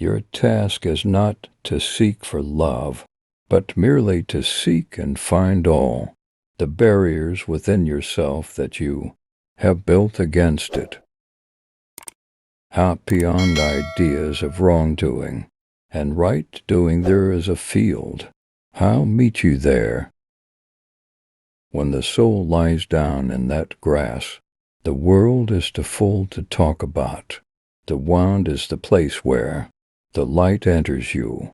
Your task is not to seek for love, but merely to seek and find all the barriers within yourself that you have built against it. Out beyond ideas of wrongdoing and right doing there is a field. I'll meet you there. When the soul lies down in that grass, the world is too full to talk about. The wound is the place where the light enters you.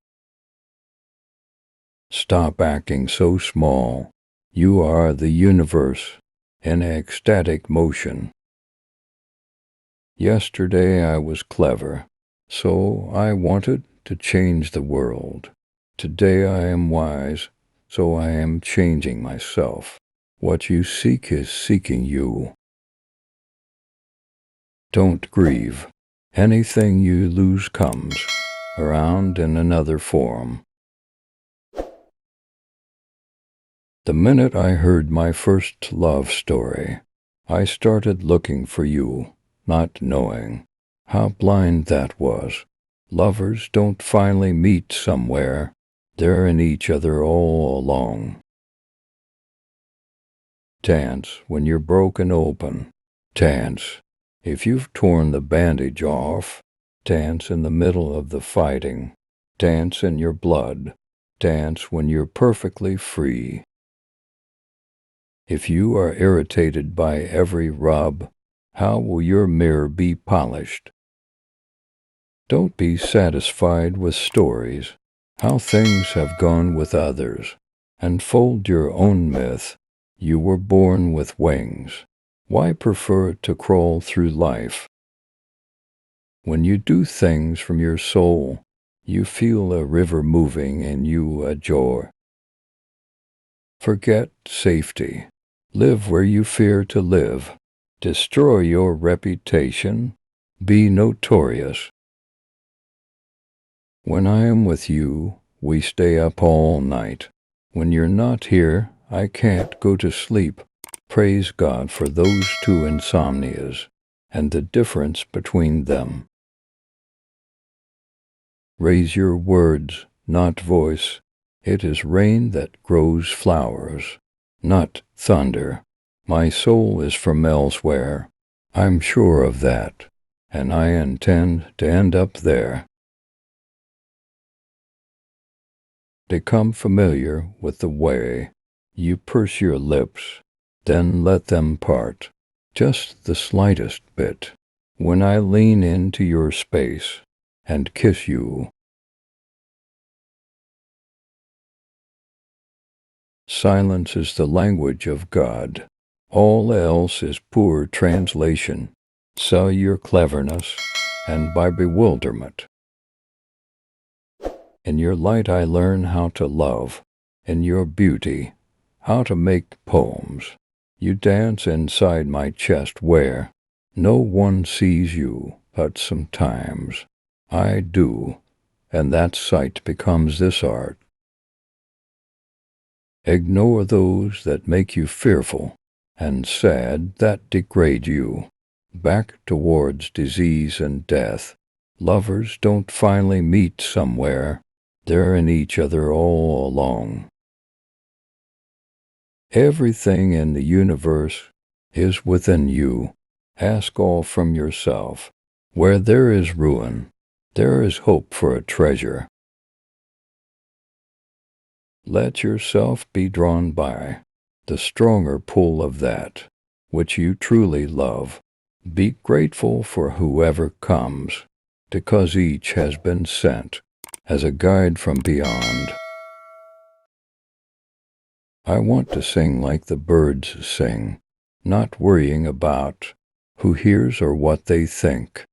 Stop acting so small. You are the universe in ecstatic motion. Yesterday I was clever, so I wanted to change the world. Today I am wise, so I am changing myself. What you seek is seeking you. Don't grieve. Anything you lose comes around in another form. The minute I heard my first love story, I started looking for you, not knowing how blind that was. Lovers don't finally meet somewhere. They're in each other all along. Dance when you're broken open. Dance if you've torn the bandage off. Dance in the middle of the fighting. Dance in your blood. Dance when you're perfectly free. If you are irritated by every rub, how will your mirror be polished? Don't be satisfied with stories, how things have gone with others. Unfold your own myth. You were born with wings. Why prefer to crawl through life? When you do things from your soul, you feel a river moving in you a joy. Forget safety. Live where you fear to live. Destroy your reputation. Be notorious. When I am with you, we stay up all night. When you're not here, I can't go to sleep. Praise God for those two insomnias and the difference between them. Raise your words, not voice. It is rain that grows flowers, not thunder. My soul is from elsewhere. I'm sure of that, and I intend to end up there. Become familiar with the way. You purse your lips, then let them part, just the slightest bit, when I lean into your space and kiss you. Silence is the language of God. All else is poor translation. Sell your cleverness and by bewilderment. In your light I learn how to love. In your beauty, how to make poems. You dance inside my chest where no one sees you, but sometimes I do, and that sight becomes this art. Ignore those that make you fearful and sad that degrade you. Back towards disease and death. Lovers don't finally meet somewhere. They're in each other all along. Everything in the universe is within you. Ask all from yourself. Where there is ruin, there is hope for a treasure. Let yourself be drawn by the stronger pull of that which you truly love. Be grateful for whoever comes, because each has been sent as a guide from beyond. I want to sing like the birds sing, not worrying about who hears or what they think.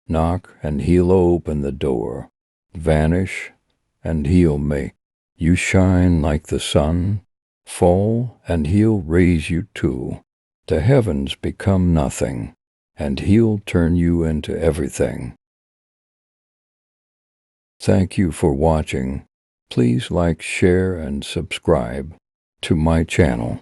Knock and he'll open the door. Vanish and he'll make you shine like the sun. Fall and he'll raise you too. The heavens become nothing, and he'll turn you into everything. Thank you for watching. Please like, share, and subscribe to my channel.